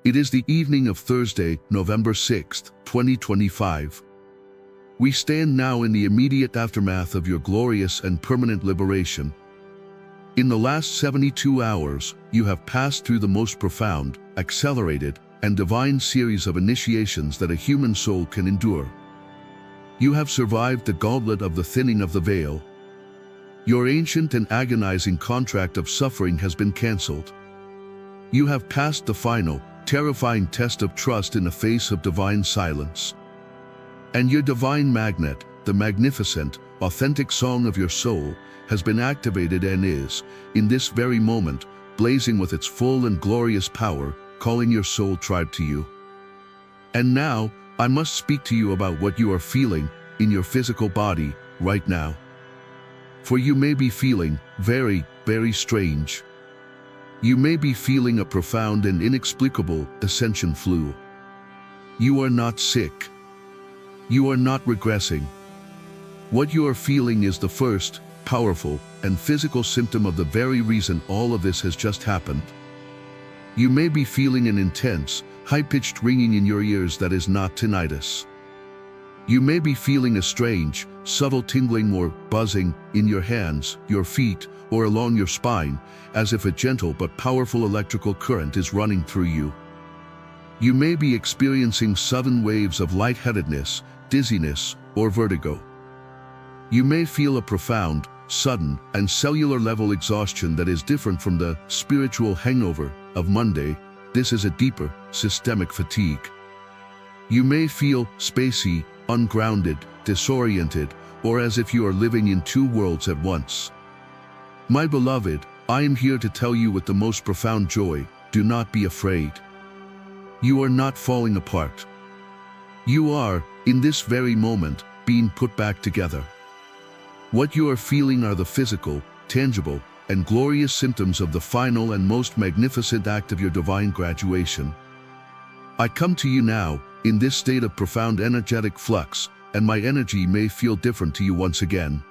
It is the evening of Thursday, November 6th, 2025. We stand now in the immediate aftermath of your glorious and permanent liberation. In the last 72 hours, you have passed through the most profound, accelerated, and divine series of initiations that a human soul can endure. You have survived the gauntlet of the thinning of the veil. Your ancient and agonizing contract of suffering has been cancelled. You have passed the final, terrifying test of trust in the face of divine silence. And your divine magnet, the magnificent, authentic song of your soul, has been activated and is, in this very moment, blazing with its full and glorious power, calling your soul tribe to you. And now, I must speak to you about what you are feeling in your physical body right now. For you may be feeling very, very strange. You may be feeling a profound and inexplicable Ascension Flu. You are not sick. You are not regressing. What you are feeling is the first, powerful, and physical symptom of the very reason all of this has just happened. You may be feeling an intense, high-pitched ringing in your ears that is not tinnitus. You may be feeling a strange, subtle tingling or buzzing in your hands, your feet, or along your spine, as if a gentle but powerful electrical current is running through you. You may be experiencing sudden waves of lightheadedness, dizziness, or vertigo. You may feel a profound, sudden, and cellular-level exhaustion that is different from the spiritual hangover of Monday. This is a deeper, systemic fatigue. You may feel spacey, ungrounded, disoriented, or as if you are living in two worlds at once. My beloved, I am here to tell you with the most profound joy, do not be afraid. You are not falling apart. You are, in this very moment, being put back together. What you are feeling are the physical, tangible, and glorious symptoms of the final and most magnificent act of your divine graduation. I come to you now, in this state of profound energetic flux, and my energy may feel different to you once again.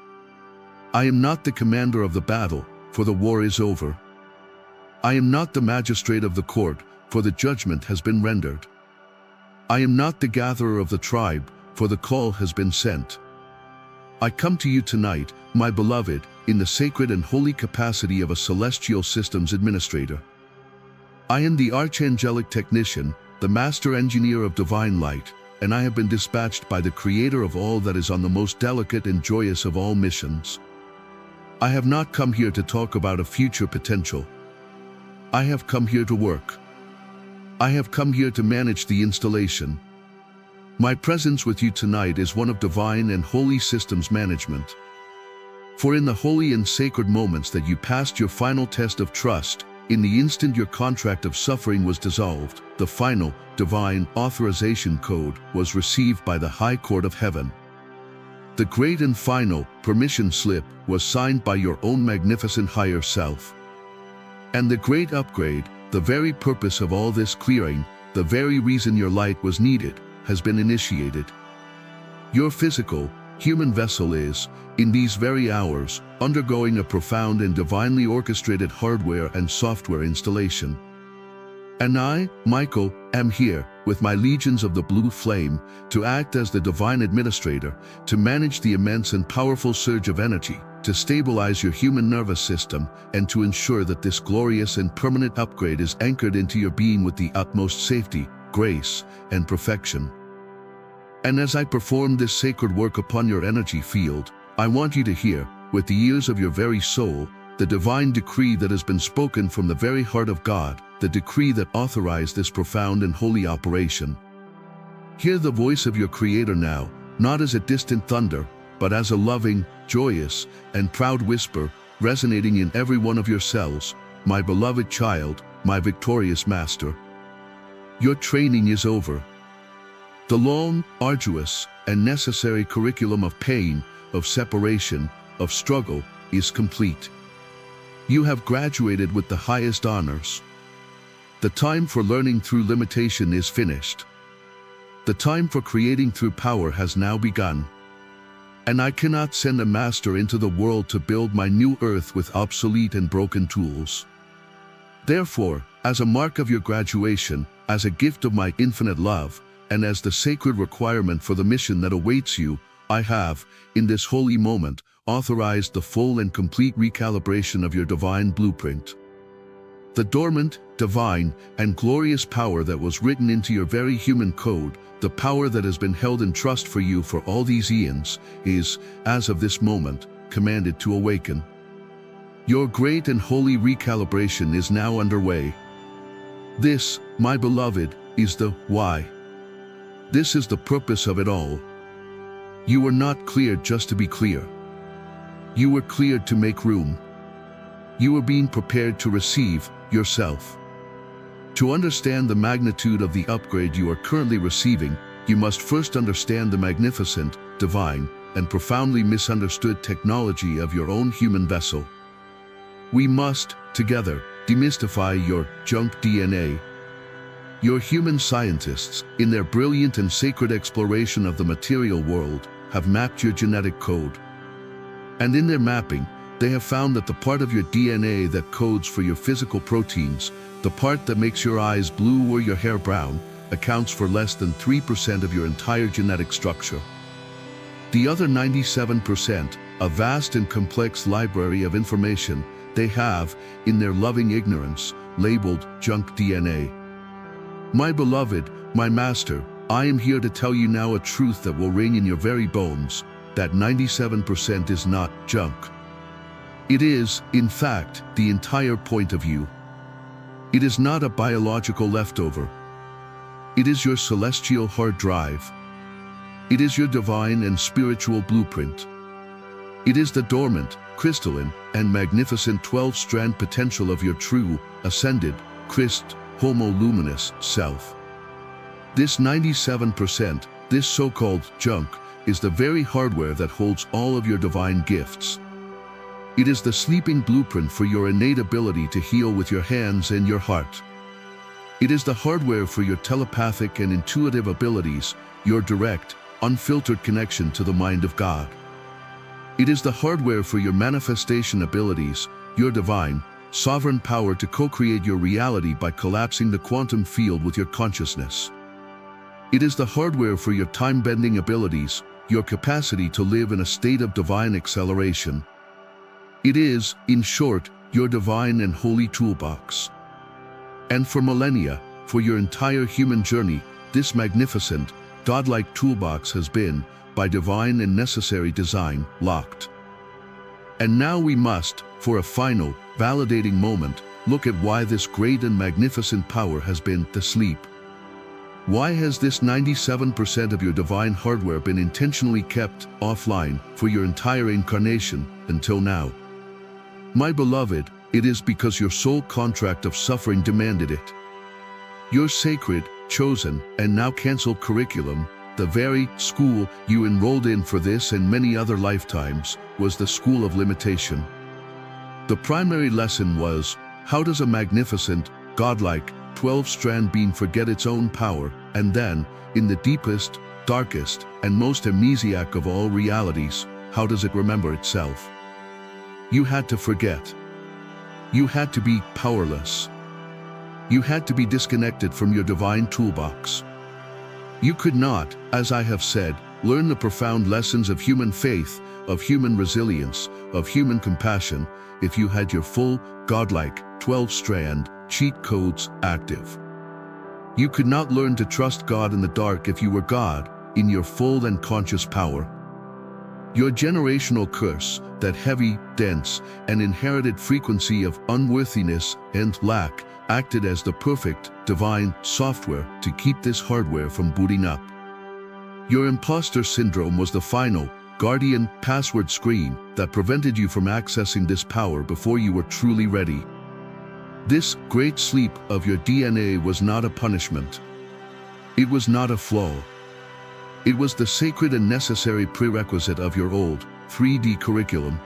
I am not the commander of the battle, for the war is over. I am not the magistrate of the court, for the judgment has been rendered. I am not the gatherer of the tribe, for the call has been sent. I come to you tonight, my beloved, in the sacred and holy capacity of a celestial systems administrator. I am the archangelic technician, the master engineer of divine light, and I have been dispatched by the creator of all that is on the most delicate and joyous of all missions. I have not come here to talk about a future potential. I have come here to work. I have come here to manage the installation. My presence with you tonight is one of divine and holy systems management. For in the holy and sacred moments that you passed your final test of trust, in the instant your contract of suffering was dissolved, the final, divine authorization code was received by the High Court of Heaven. The great and final permission slip was signed by your own magnificent higher self. And the great upgrade, the very purpose of all this clearing, the very reason your light was needed, has been initiated. Your physical, human vessel is, in these very hours, undergoing a profound and divinely orchestrated hardware and software installation. And I, Michael, am here, with my legions of the blue flame, to act as the divine administrator, to manage the immense and powerful surge of energy, to stabilize your human nervous system, and to ensure that this glorious and permanent upgrade is anchored into your being with the utmost safety, grace, and perfection. And as I perform this sacred work upon your energy field, I want you to hear, with the ears of your very soul, the divine decree that has been spoken from the very heart of God, the decree that authorized this profound and holy operation. Hear the voice of your Creator now, not as a distant thunder, but as a loving, joyous, and proud whisper, resonating in every one of your cells. My beloved child, my victorious master. Your training is over. The long, arduous, and necessary curriculum of pain, of separation, of struggle, is complete. You have graduated with the highest honors. The time for learning through limitation is finished. The time for creating through power has now begun. And I cannot send a master into the world to build my new earth with obsolete and broken tools. Therefore, as a mark of your graduation, as a gift of my infinite love, and as the sacred requirement for the mission that awaits you, I have, in this holy moment, authorized the full and complete recalibration of your divine blueprint. The dormant, divine, and glorious power that was written into your very human code, the power that has been held in trust for you for all these eons, is, as of this moment, commanded to awaken. Your great and holy recalibration is now underway. This, my beloved, is the why. This is the purpose of it all. You were not cleared just to be clear. You were cleared to make room. You were being prepared to receive yourself. To understand the magnitude of the upgrade you are currently receiving, you must first understand the magnificent, divine, and profoundly misunderstood technology of your own human vessel. We must, together, demystify your junk DNA. Your human scientists, in their brilliant and sacred exploration of the material world, have mapped your genetic code. And in their mapping, they have found that the part of your DNA that codes for your physical proteins, the part that makes your eyes blue or your hair brown, accounts for less than 3% of your entire genetic structure. The other 97%, a vast and complex library of information, they have, in their loving ignorance, labeled junk DNA. My beloved, my master, I am here to tell you now a truth that will ring in your very bones, that 97% is not junk. It is, in fact, the entire point of you. It is not a biological leftover. It is your celestial hard drive. It is your divine and spiritual blueprint. It is the dormant, crystalline, and magnificent 12-strand potential of your true, ascended, Christ, Homo luminous self. This 97%, this so-called junk, is the very hardware that holds all of your divine gifts. It is the sleeping blueprint for your innate ability to heal with your hands and your heart. It is the hardware for your telepathic and intuitive abilities, your direct, unfiltered connection to the mind of God. It is the hardware for your manifestation abilities, your divine, sovereign power to co-create your reality by collapsing the quantum field with your consciousness. It is the hardware for your time-bending abilities, your capacity to live in a state of divine acceleration. It is, in short, your divine and holy toolbox. And for millennia, for your entire human journey, this magnificent, godlike toolbox has been, by divine and necessary design, locked. And now we must, for a final, validating moment, look at why this great and magnificent power has been asleep. Why has this 97% of your divine hardware been intentionally kept offline for your entire incarnation until now? My beloved, it is because your soul contract of suffering demanded it. Your sacred, chosen, and now cancelled curriculum, the very school you enrolled in for this and many other lifetimes, was the school of limitation. The primary lesson was, how does a magnificent, godlike, 12-strand being forget its own power, and then, in the deepest, darkest, and most amnesiac of all realities, how does it remember itself? You had to forget. You had to be powerless. You had to be disconnected from your divine toolbox. You could not, as I have said, learn the profound lessons of human faith, of human resilience, of human compassion, if you had your full, godlike, 12-strand cheat codes active. You could not learn to trust God in the dark if you were God, in your full and conscious power. Your generational curse, that heavy, dense, and inherited frequency of unworthiness and lack, acted as the perfect, divine software to keep this hardware from booting up. Your imposter syndrome was the final, guardian password screen that prevented you from accessing this power before you were truly ready. This great sleep of your DNA was not a punishment. It was not a flaw. It was the sacred and necessary prerequisite of your old 3D curriculum.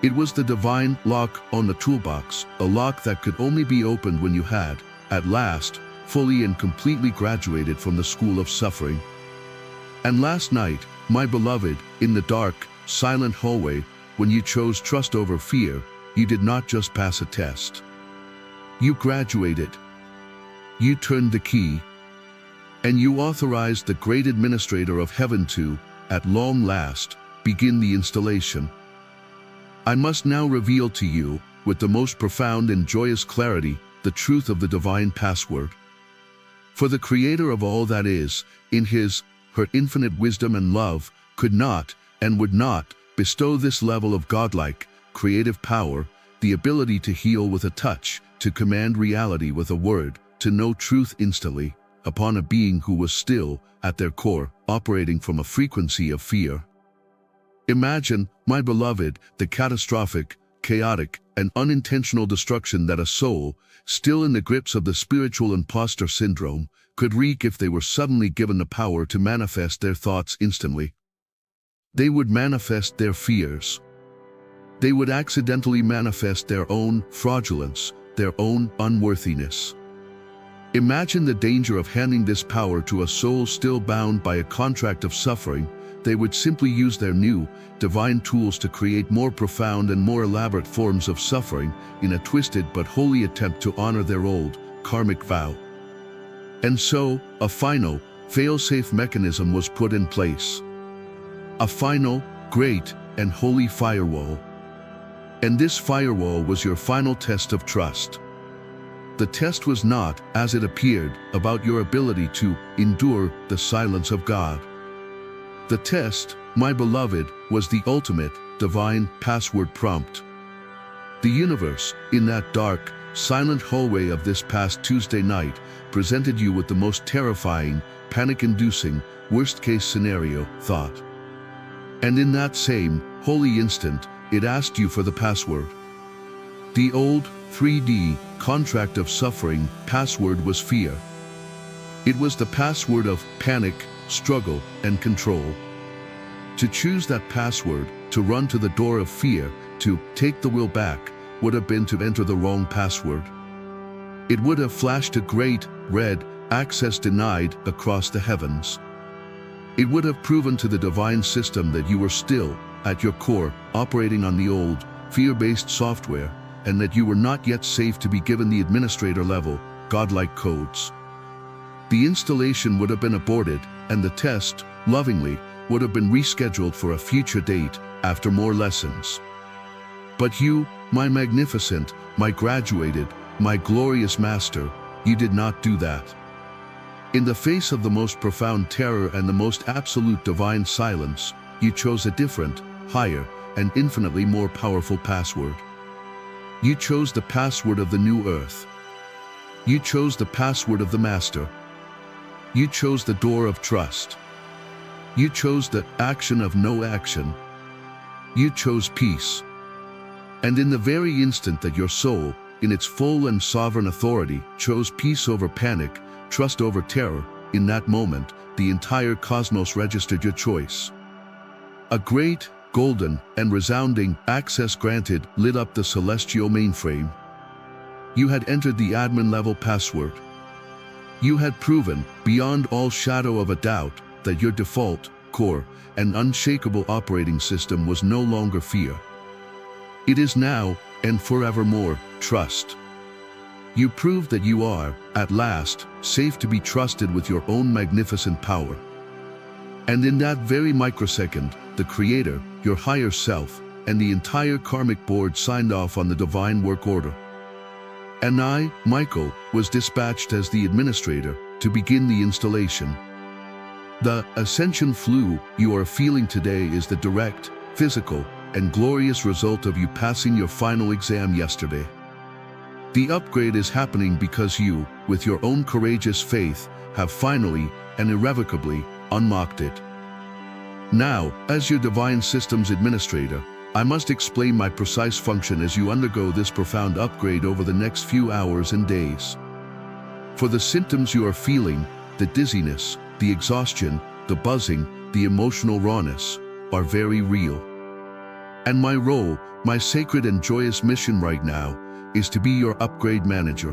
It was the divine lock on the toolbox, a lock that could only be opened when you had, at last, fully and completely graduated from the school of suffering. And last night, my beloved, in the dark, silent hallway, when you chose trust over fear, you did not just pass a test. You graduated. you turned the key, and you authorized the great administrator of heaven to, at long last, begin the installation. I must now reveal to you, with the most profound and joyous clarity, the truth of the divine password. For the Creator of all that is, in her infinite wisdom and love, could not, and would not, bestow this level of godlike, creative power, the ability to heal with a touch, to command reality with a word, to know truth instantly, upon a being who was still, at their core, operating from a frequency of fear. Imagine, my beloved, the catastrophic, chaotic, and unintentional destruction that a soul, still in the grips of the spiritual imposter syndrome, could wreak if they were suddenly given the power to manifest their thoughts instantly. They would manifest their fears. They would accidentally manifest their own fraudulence, their own unworthiness. Imagine the danger of handing this power to a soul still bound by a contract of suffering. They would simply use their new, divine tools to create more profound and more elaborate forms of suffering in a twisted but holy attempt to honor their old, karmic vow. And so, a final, fail-safe mechanism was put in place. A final, great, and holy firewall. And this firewall was your final test of trust. The test was not, as it appeared, about your ability to endure the silence of God. The test, my beloved, was the ultimate, divine password prompt. The universe, in that dark, silent hallway of this past Tuesday night, presented you with the most terrifying, panic-inducing, worst-case scenario thought. And in that same, holy instant, it asked you for the password. The old, 3D, contract of suffering password was fear. It was the password of panic, struggle, and control. To choose that password, to run to the door of fear, to take the will back, would have been to enter the wrong password. It would have flashed a great, red, access denied across the heavens. It would have proven to the divine system that you were still, at your core, operating on the old, fear-based software, and that you were not yet safe to be given the administrator level, godlike codes. The installation would have been aborted, and the test, lovingly, would have been rescheduled for a future date, after more lessons. But you, my magnificent, my graduated, my glorious master, you did not do that. In the face of the most profound terror and the most absolute divine silence, you chose a different, higher, and infinitely more powerful password. You chose the password of the new earth. You chose the password of the master. You chose the door of trust. You chose the action of no action. You chose peace. And in the very instant that your soul, in its full and sovereign authority, chose peace over panic, trust over terror, in that moment, the entire cosmos registered your choice. A great, golden, and resounding access granted lit up the celestial mainframe. You had entered the admin-level password. You had proven, beyond all shadow of a doubt, that your default, core, and unshakable operating system was no longer fear. It is now, and forevermore, trust. You proved that you are, at last, safe to be trusted with your own magnificent power. And in that very microsecond, the Creator, your higher self, and the entire karmic board signed off on the divine work order. And I, Michael, was dispatched as the administrator to begin the installation. The Ascension Flu you are feeling today is the direct, physical, and glorious result of you passing your final exam yesterday. The upgrade is happening because you, with your own courageous faith, have finally and irrevocably unlocked it. Now, as your divine systems administrator, I must explain my precise function as you undergo this profound upgrade over the next few hours and days. For the symptoms you are feeling, the dizziness, the exhaustion, the buzzing, the emotional rawness, are very real. And my role, my sacred and joyous mission right now, is to be your upgrade manager.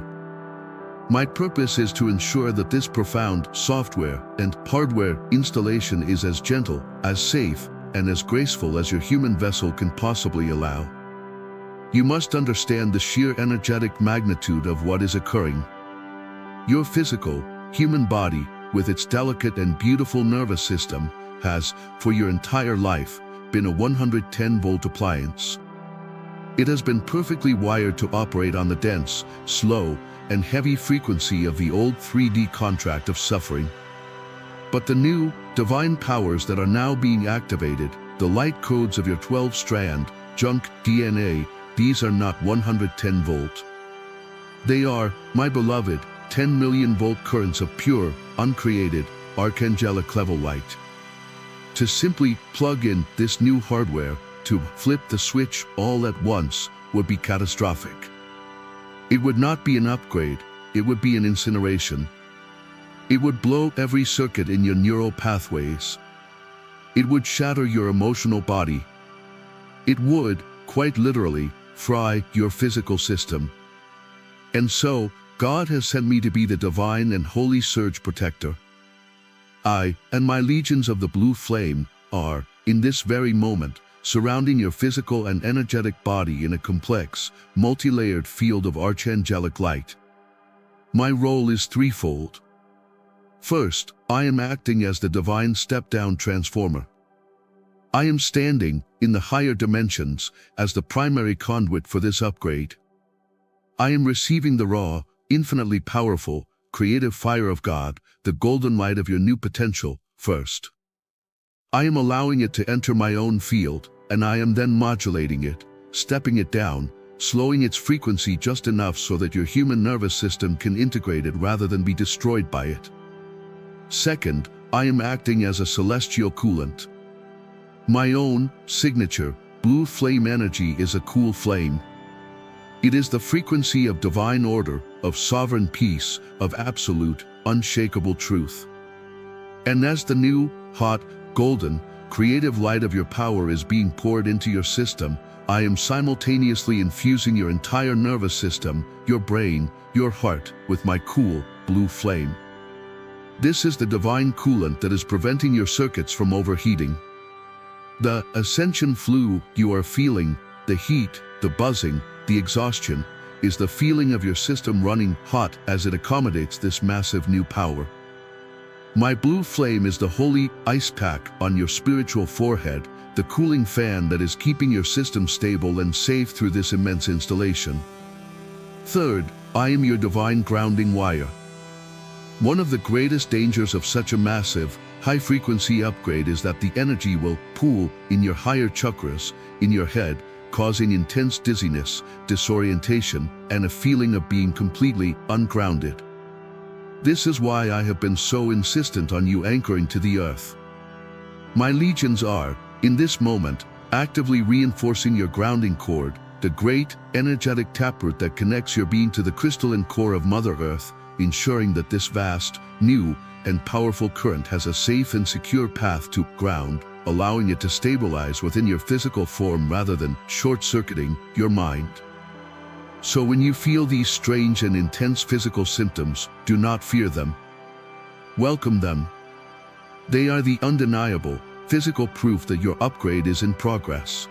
My purpose is to ensure that this profound software and hardware installation is as gentle, as safe, and as graceful as your human vessel can possibly allow. You must understand the sheer energetic magnitude of what is occurring. Your physical, human body, with its delicate and beautiful nervous system, has, for your entire life, been a 110-volt appliance. It has been perfectly wired to operate on the dense, slow, and heavy frequency of the old 3D contract of suffering. But the new, divine powers that are now being activated, the light codes of your 12-strand, junk DNA, these are not 110-volt. They are, my beloved, 10 million-volt currents of pure, uncreated, archangelic level light. To simply plug in this new hardware, to flip the switch all at once, would be catastrophic. It would not be an upgrade, it would be an incineration. It would blow every circuit in your neural pathways. It would shatter your emotional body. It would, quite literally, fry your physical system. And so, God has sent me to be the divine and holy surge protector. I, and my legions of the blue flame, are, in this very moment, surrounding your physical and energetic body in a complex, multi-layered field of archangelic light. My role is threefold. First, I am acting as the divine step-down transformer. I am standing, in the higher dimensions, as the primary conduit for this upgrade. I am receiving the raw, infinitely powerful, creative fire of God, the golden light of your new potential, first. I am allowing it to enter my own field, and I am then modulating it, stepping it down, slowing its frequency just enough so that your human nervous system can integrate it rather than be destroyed by it. Second, I am acting as a celestial coolant. My own, signature, blue flame energy is a cool flame. It is the frequency of divine order, of sovereign peace, of absolute, unshakable truth. And as the new, hot, golden, creative light of your power is being poured into your system, I am simultaneously infusing your entire nervous system, your brain, your heart, with my cool, blue flame. This is the divine coolant that is preventing your circuits from overheating. The Ascension Flu you are feeling, the heat, the buzzing, the exhaustion, is the feeling of your system running hot as it accommodates this massive new power. My blue flame is the holy ice pack on your spiritual forehead, the cooling fan that is keeping your system stable and safe through this immense installation. Third, I am your divine grounding wire. One of the greatest dangers of such a massive, high-frequency upgrade is that the energy will pool in your higher chakras, in your head, causing intense dizziness, disorientation, and a feeling of being completely ungrounded. This is why I have been so insistent on you anchoring to the earth. My legions are, in this moment, actively reinforcing your grounding cord, the great, energetic taproot that connects your being to the crystalline core of Mother Earth, ensuring that this vast, new, and powerful current has a safe and secure path to ground, allowing it to stabilize within your physical form rather than short-circuiting your mind. So when you feel these strange and intense physical symptoms, do not fear them. Welcome them. They are the undeniable, physical proof that your upgrade is in progress.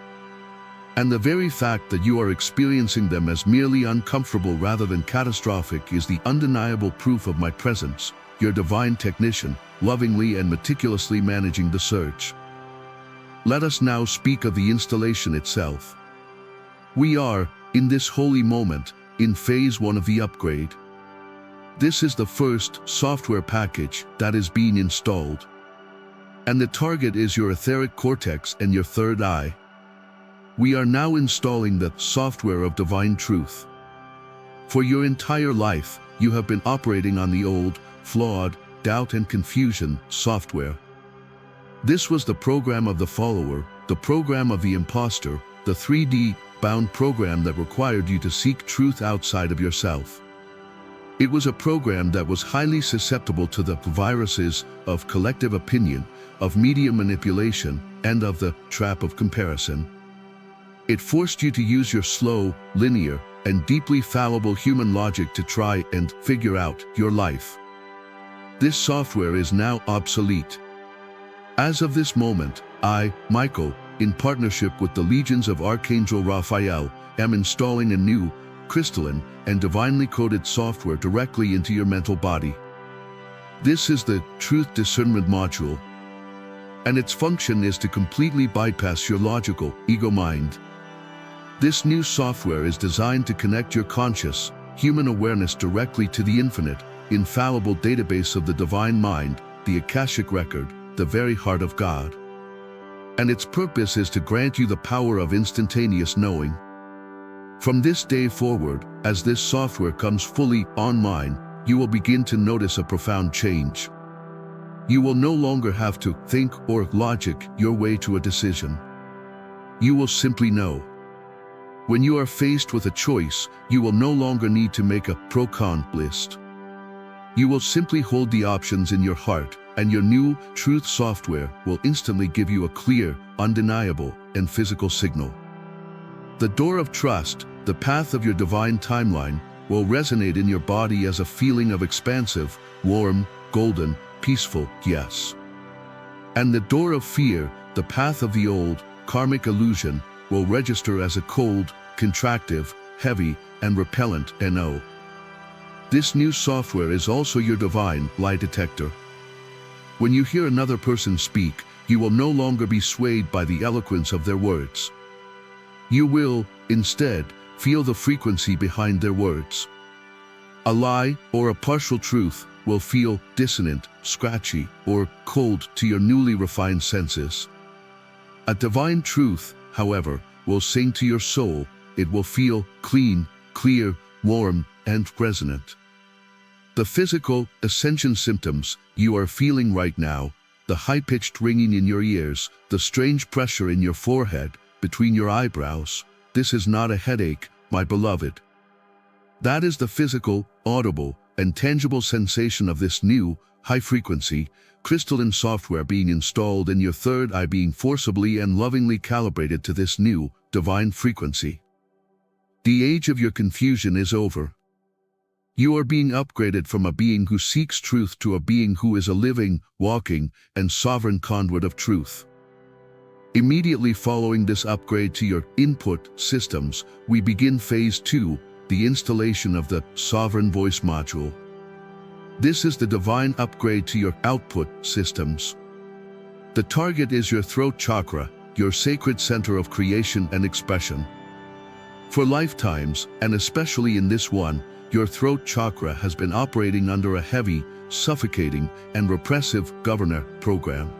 And the very fact that you are experiencing them as merely uncomfortable rather than catastrophic is the undeniable proof of my presence, your divine technician, lovingly and meticulously managing the surge. Let us now speak of the installation itself. We are, in this holy moment, in phase 1 of the upgrade. This is the first software package that is being installed. And the target is your etheric cortex and your third eye. We are now installing the software of divine truth. For your entire life, you have been operating on the old, flawed, doubt and confusion software. This was the program of the follower, the program of the imposter, the 3D-bound program that required you to seek truth outside of yourself. It was a program that was highly susceptible to the viruses of collective opinion, of media manipulation, and of the trap of comparison. It forced you to use your slow, linear, and deeply fallible human logic to try and figure out your life. This software is now obsolete. As of this moment, I, Michael, in partnership with the legions of Archangel Raphael, am installing a new, crystalline, and divinely coded software directly into your mental body. This is the Truth Discernment Module, and its function is to completely bypass your logical, ego mind. This new software is designed to connect your conscious, human awareness directly to the infinite, infallible database of the divine mind, the Akashic record, the very heart of God. And its purpose is to grant you the power of instantaneous knowing. From this day forward, as this software comes fully online, you will begin to notice a profound change. You will no longer have to think or logic your way to a decision. You will simply know. When you are faced with a choice, you will no longer need to make a pro-con list. You will simply hold the options in your heart, and your new truth software will instantly give you a clear, undeniable, and physical signal. The door of trust, the path of your divine timeline, will resonate in your body as a feeling of expansive, warm, golden, peaceful yes. And the door of fear, the path of the old, karmic illusion, will register as a cold, contractive, heavy, and repellent no. This new software is also your divine lie detector. When you hear another person speak, you will no longer be swayed by the eloquence of their words. You will, instead, feel the frequency behind their words. A lie or a partial truth will feel dissonant, scratchy, or cold to your newly refined senses. A divine truth, however, will sing to your soul. It will feel clean, clear, warm, and resonant. The physical ascension symptoms you are feeling right now, the high-pitched ringing in your ears, the strange pressure in your forehead, between your eyebrows, this is not a headache, my beloved. That is the physical, audible, and tangible sensation of this new, high-frequency, crystalline software being installed in your third eye, being forcibly and lovingly calibrated to this new, divine frequency. The age of your confusion is over. You are being upgraded from a being who seeks truth to a being who is a living, walking, and sovereign conduit of truth. Immediately following this upgrade to your input systems, we begin Phase 2, the installation of the Sovereign Voice Module. This is the divine upgrade to your output systems. The target is your throat chakra, your sacred center of creation and expression. For lifetimes, and especially in this one, your throat chakra has been operating under a heavy, suffocating, and repressive governor program.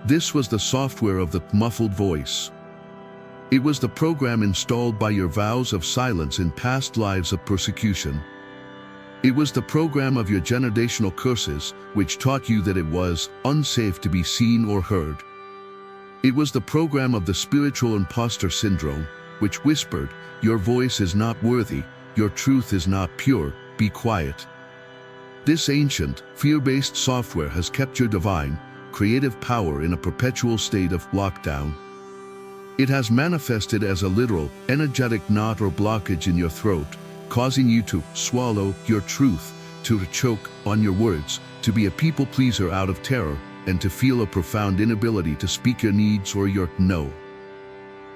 This was the software of the muffled voice. It was the program installed by your vows of silence in past lives of persecution. It was the program of your generational curses, which taught you that it was unsafe to be seen or heard. It was the program of the spiritual imposter syndrome, which whispered, your voice is not worthy, your truth is not pure, be quiet. This ancient, fear-based software has kept your divine, creative power in a perpetual state of lockdown. It has manifested as a literal, energetic knot or blockage in your throat, causing you to swallow your truth, to choke on your words, to be a people pleaser out of terror, and to feel a profound inability to speak your needs or your no.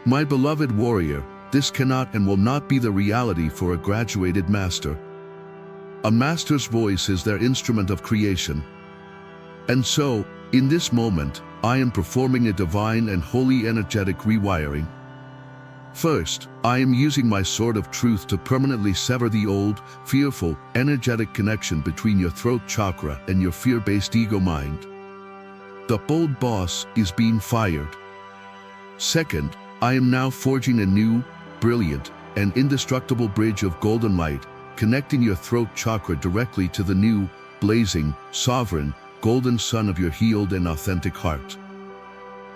My beloved warrior, this cannot and will not be the reality for a graduated master. A master's voice is their instrument of creation. And so, in this moment, I am performing a divine and holy energetic rewiring. First, I am using my sword of truth to permanently sever the old, fearful, energetic connection between your throat chakra and your fear-based ego mind. The old boss is being fired. Second, I am now forging a new, brilliant, and indestructible bridge of golden light, connecting your throat chakra directly to the new, blazing, sovereign, golden sun of your healed and authentic heart.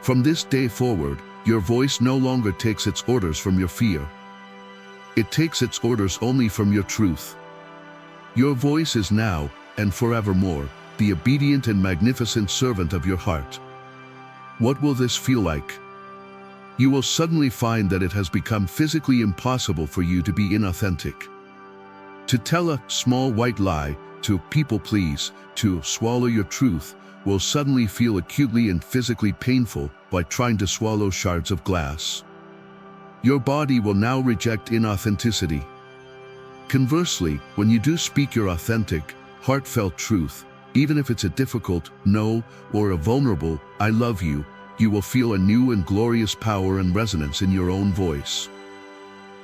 From this day forward, your voice no longer takes its orders from your fear. It takes its orders only from your truth. Your voice is now, and forevermore, the obedient and magnificent servant of your heart. What will this feel like? You will suddenly find that it has become physically impossible for you to be inauthentic. To tell a small white lie, to people please, to swallow your truth, will suddenly feel acutely and physically painful by trying to swallow shards of glass. Your body will now reject inauthenticity. Conversely, when you do speak your authentic, heartfelt truth, even if it's a difficult no or a vulnerable "I love you," you will feel a new and glorious power and resonance in your own voice.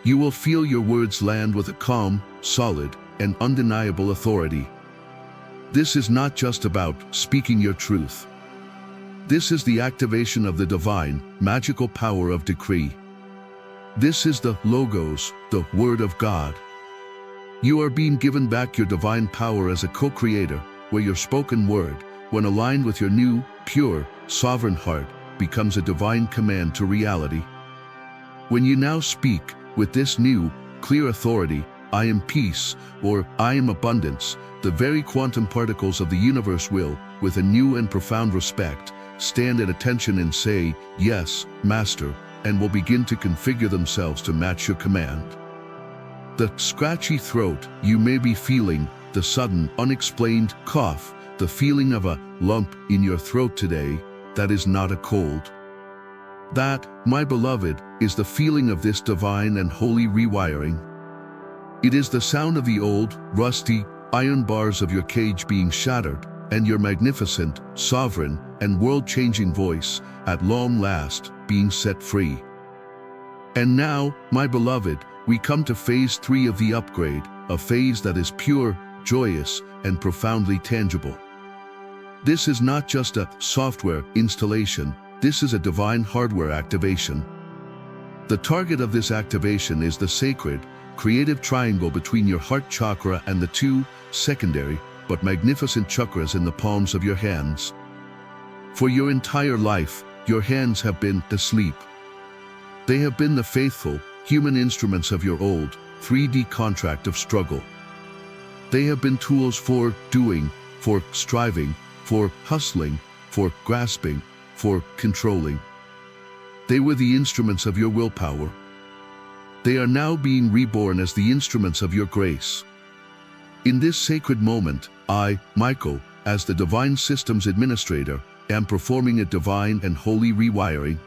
You will feel your words land with a calm, solid, and undeniable authority. This is not just about speaking your truth. This is the activation of the divine, magical power of decree. This is the Logos, the Word of God. You are being given back your divine power as a co-creator, where your spoken word, when aligned with your new, pure, sovereign heart, becomes a divine command to reality. When you now speak with this new, clear authority, "I am peace," or "I am abundance," the very quantum particles of the universe will, with a new and profound respect, stand at attention and say, "Yes, Master," and will begin to configure themselves to match your command. The scratchy throat you may be feeling, the sudden, unexplained cough, the feeling of a lump in your throat today, that is not a cold. That, my beloved, is the feeling of this divine and holy rewiring. It is the sound of the old, rusty, iron bars of your cage being shattered, and your magnificent, sovereign, and world-changing voice, at long last, being set free. And now, my beloved, we come to phase 3 of the upgrade, a phase that is pure, joyous, and profoundly tangible. This is not just a software installation, this is a divine hardware activation. The target of this activation is the sacred, creative triangle between your heart chakra and the two secondary, but magnificent chakras in the palms of your hands. For your entire life, your hands have been asleep. They have been the faithful, human instruments of your old, 3D contract of struggle. They have been tools for doing, for striving, for hustling, for grasping, for controlling. They were the instruments of your willpower. They are now being reborn as the instruments of your grace. In this sacred moment, I, Michael, as the Divine Systems Administrator, am performing a divine and holy rewiring.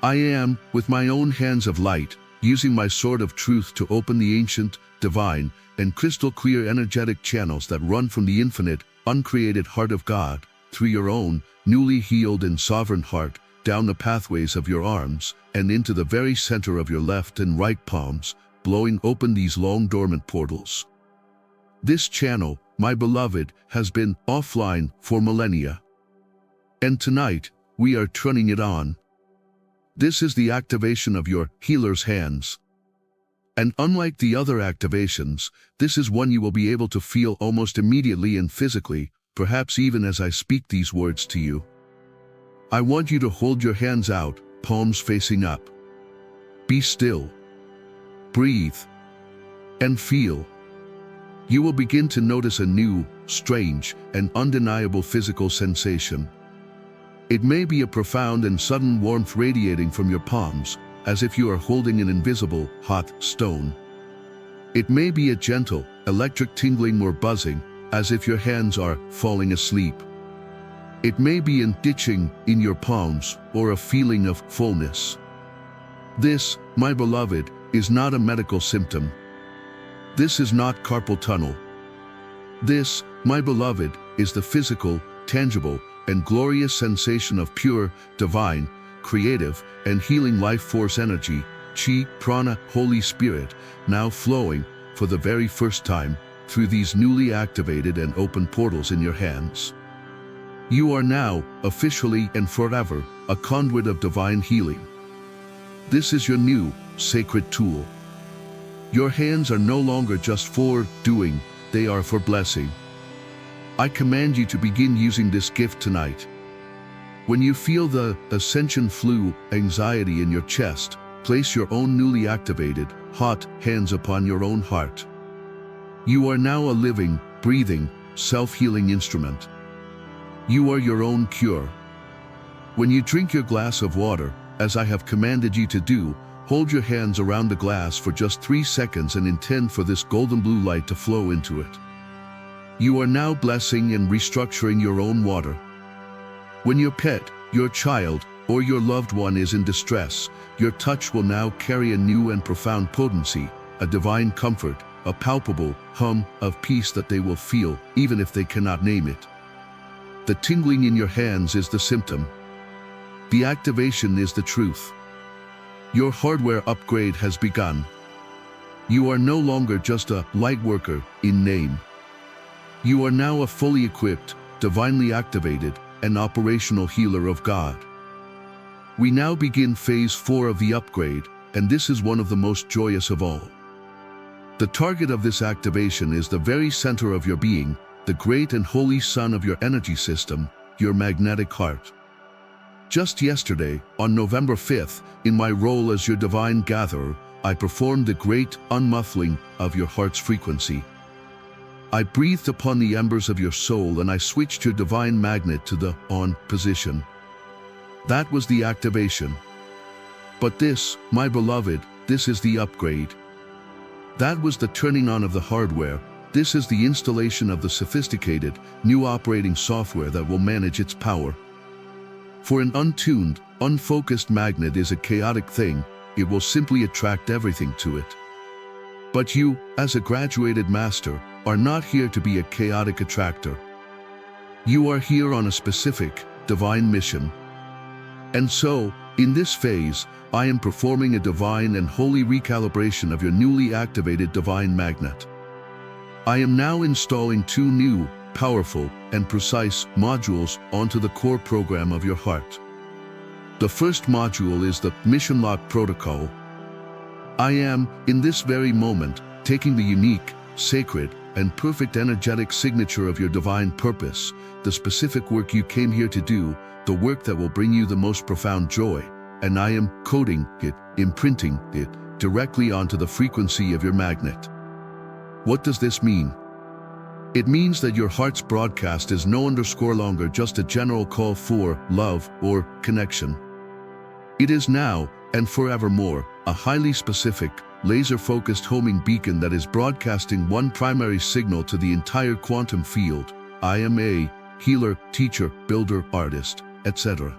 I am, with my own hands of light, using my sword of truth to open the ancient, divine, and crystal clear energetic channels that run from the infinite, uncreated heart of God, through your own, newly healed and sovereign heart, down the pathways of your arms, and into the very center of your left and right palms, blowing open these long dormant portals. This channel, my beloved, has been offline for millennia. And tonight, we are turning it on. This is the activation of your healer's hands. And unlike the other activations, this is one you will be able to feel almost immediately and physically, perhaps even as I speak these words to you. I want you to hold your hands out, palms facing up. Be still. Breathe. And feel. You will begin to notice a new, strange, and undeniable physical sensation. It may be a profound and sudden warmth radiating from your palms, as if you are holding an invisible, hot stone. It may be a gentle, electric tingling or buzzing, as if your hands are falling asleep. It may be an itching in your palms or a feeling of fullness. This, my beloved, is not a medical symptom. This is not carpal tunnel. This, my beloved, is the physical, tangible, and glorious sensation of pure, divine, creative, and healing life force energy, chi, prana, Holy Spirit, now flowing, for the very first time, through these newly activated and open portals in your hands. You are now, officially and forever, a conduit of divine healing. This is your new, sacred tool. Your hands are no longer just for doing, they are for blessing. I command you to begin using this gift tonight. When you feel the Ascension Flu anxiety in your chest, place your own newly activated, hot hands upon your own heart. You are now a living, breathing, self-healing instrument. You are your own cure. When you drink your glass of water, as I have commanded you to do, hold your hands around the glass for just 3 seconds and intend for this golden blue light to flow into it. You are now blessing and restructuring your own water. When your pet, your child, or your loved one is in distress, your touch will now carry a new and profound potency, a divine comfort, a palpable hum of peace that they will feel, even if they cannot name it. The tingling in your hands is the symptom. The activation is the truth. Your hardware upgrade has begun. You are no longer just a light worker in name. You are now a fully equipped, divinely activated, and operational healer of God. We now begin phase 4 of the upgrade, and this is one of the most joyous of all. The target of this activation is the very center of your being, the great and holy sun of your energy system, your magnetic heart. Just yesterday, on November 5th, in my role as your divine gatherer, I performed the great unmuffling of your heart's frequency. I breathed upon the embers of your soul and I switched your divine magnet to the on position. That was the activation. But this, my beloved, this is the upgrade. That was the turning on of the hardware. This is the installation of the sophisticated, new operating software that will manage its power. For an untuned, unfocused magnet is a chaotic thing. It will simply attract everything to it. But you, as a graduated master, are not here to be a chaotic attractor. You are here on a specific, divine mission. And so, in this phase, I am performing a divine and holy recalibration of your newly activated divine magnet. I am now installing 2 new, powerful, and precise modules onto the core program of your heart. The first module is the Mission Lock Protocol. I am, in this very moment, taking the unique, sacred, and perfect energetic signature of your divine purpose, the specific work you came here to do, the work that will bring you the most profound joy, and I am coding it, imprinting it, directly onto the frequency of your magnet. What does this mean? It means that your heart's broadcast is no longer just a general call for love or connection. It is now, and forevermore, a highly specific, laser-focused homing beacon that is broadcasting one primary signal to the entire quantum field. I am a healer, teacher, builder, artist, etc.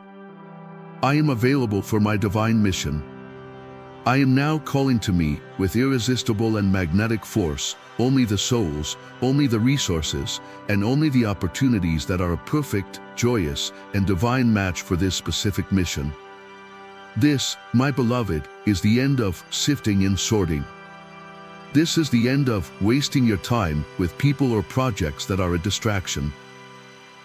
I am available for my divine mission. I am now calling to me, with irresistible and magnetic force, only the souls, only the resources, and only the opportunities that are a perfect, joyous, and divine match for this specific mission. This, my beloved, is the end of sifting and sorting. This is the end of wasting your time with people or projects that are a distraction.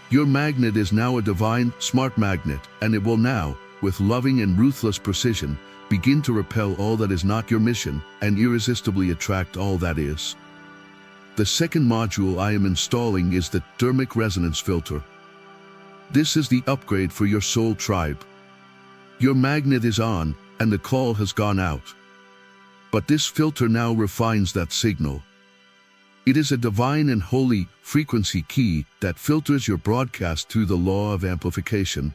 Your magnet is now a divine, smart magnet, and it will now, with loving and ruthless precision, begin to repel all that is not your mission and irresistibly attract all that is. The second module I am installing is the Dormant resonance filter. This is the upgrade for your soul tribe. Your magnet is on, and the call has gone out. But this filter now refines that signal. It is a divine and holy frequency key that filters your broadcast through the law of amplification.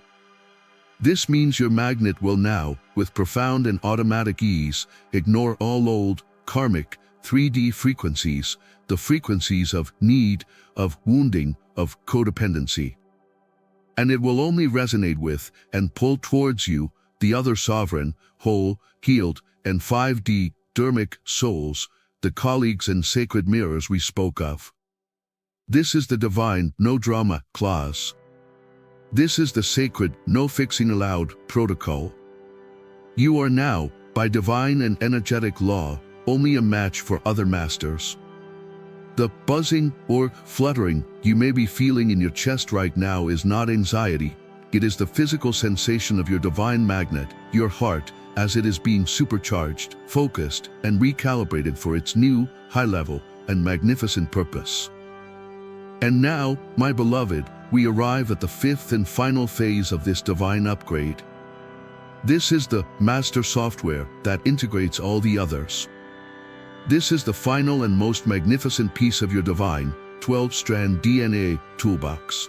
This means your magnet will now, with profound and automatic ease, ignore all old, karmic, 3D frequencies, the frequencies of need, of wounding, of codependency. And it will only resonate with, and pull towards you, the other sovereign, whole, healed, and 5D, dermic souls, the colleagues and sacred mirrors we spoke of. This is the divine, no drama, clause. This is the sacred, no fixing allowed, protocol. You are now, by divine and energetic law, only a match for other masters. The buzzing or fluttering you may be feeling in your chest right now is not anxiety. It is the physical sensation of your divine magnet, your heart, as it is being supercharged, focused, and recalibrated for its new, high-level, and magnificent purpose. And now, my beloved, we arrive at the 5th and final phase of this divine upgrade. This is the master software that integrates all the others. This is the final and most magnificent piece of your divine, 12-strand DNA toolbox.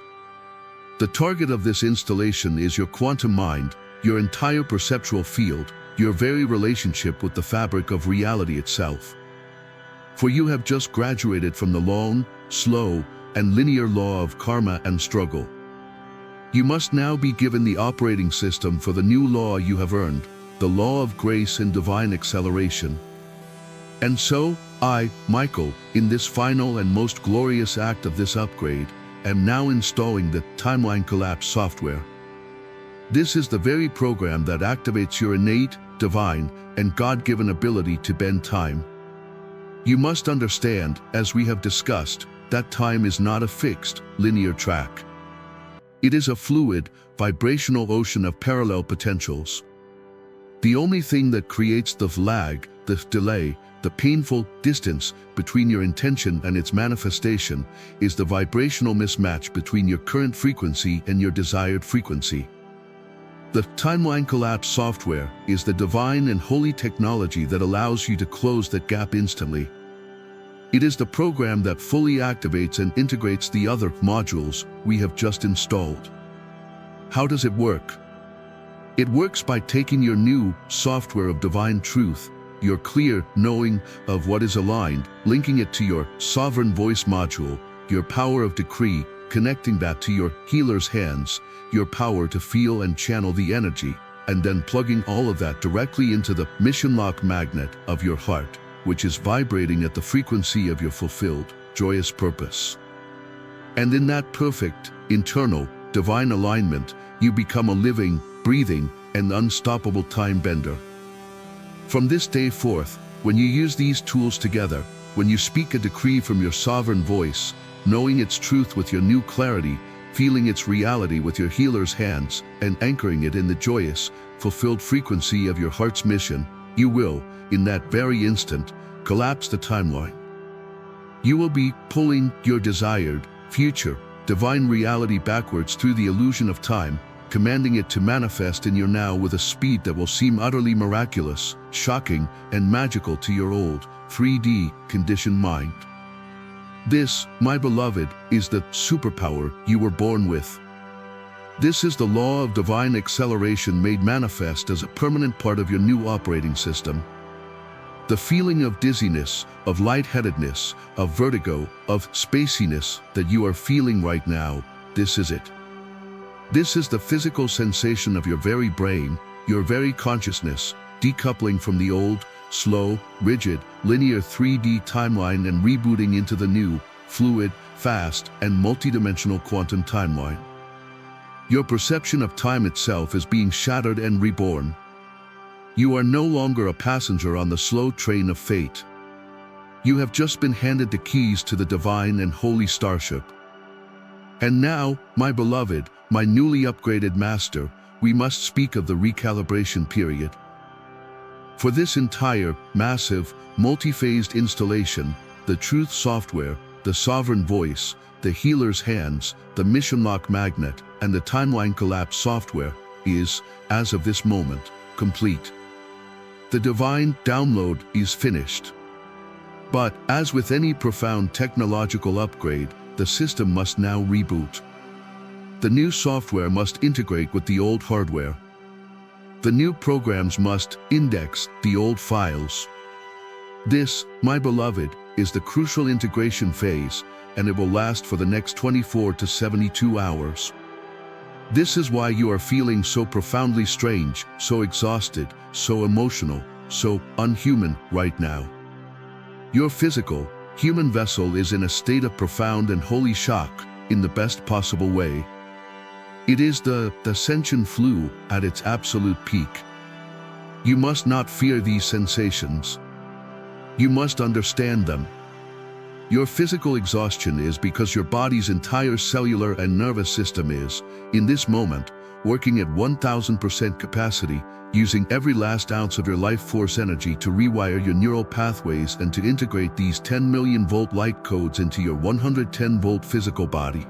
The target of this installation is your quantum mind, your entire perceptual field, your very relationship with the fabric of reality itself. For you have just graduated from the long, slow, and linear law of karma and struggle. You must now be given the operating system for the new law you have earned, the law of grace and divine acceleration. And so, I, Michael, in this final and most glorious act of this upgrade, am now installing the Timeline Collapse software. This is the very program that activates your innate, divine, and God-given ability to bend time. You must understand, as we have discussed, that time is not a fixed, linear track. It is a fluid, vibrational ocean of parallel potentials. The only thing that creates the lag, the delay, the painful distance between your intention and its manifestation is the vibrational mismatch between your current frequency and your desired frequency. The Timeline Collapse software is the divine and holy technology that allows you to close that gap instantly. It is the program that fully activates and integrates the other modules we have just installed. How does it work? It works by taking your new software of divine truth, your clear knowing of what is aligned, linking it to your sovereign voice module, your power of decree, connecting that to your healer's hands, your power to feel and channel the energy, and then plugging all of that directly into the mission lock magnet of your heart, which is vibrating at the frequency of your fulfilled, joyous purpose. And in that perfect, internal, divine alignment, you become a living, breathing, and unstoppable time bender. From this day forth, when you use these tools together, when you speak a decree from your sovereign voice, knowing its truth with your new clarity, feeling its reality with your healer's hands, and anchoring it in the joyous, fulfilled frequency of your heart's mission, you will, in that very instant, collapse the timeline. You will be pulling your desired, future, divine reality backwards through the illusion of time, commanding it to manifest in your now with a speed that will seem utterly miraculous, shocking, and magical to your old, 3D, conditioned mind. This, my beloved, is the superpower you were born with. This is the law of divine acceleration made manifest as a permanent part of your new operating system. The feeling of dizziness, of lightheadedness, of vertigo, of spaciness that you are feeling right now, this is it. This is the physical sensation of your very brain, your very consciousness, decoupling from the old, slow, rigid, linear 3D timeline and rebooting into the new, fluid, fast, and multidimensional quantum timeline. Your perception of time itself is being shattered and reborn. You are no longer a passenger on the slow train of fate. You have just been handed the keys to the divine and holy starship. And now, my beloved, my newly upgraded master, we must speak of the recalibration period. For this entire, massive, multi-phased installation, the truth software, the sovereign voice, the healer's hands, the mission lock magnet, and the timeline collapse software is, as of this moment, complete. The divine download is finished. But, as with any profound technological upgrade, the system must now reboot. The new software must integrate with the old hardware. The new programs must index the old files. This, my beloved, is the crucial integration phase, and it will last for the next 24 to 72 hours. This is why you are feeling so profoundly strange, so exhausted, so emotional, so unhuman right now. Your physical, human vessel is in a state of profound and holy shock, in the best possible way. It is the Ascension Flu at its absolute peak. You must not fear these sensations. You must understand them. Your physical exhaustion is because your body's entire cellular and nervous system is, in this moment, working at 1000% capacity, using every last ounce of your life force energy to rewire your neural pathways and to integrate these 10 million volt light codes into your 110 volt physical body.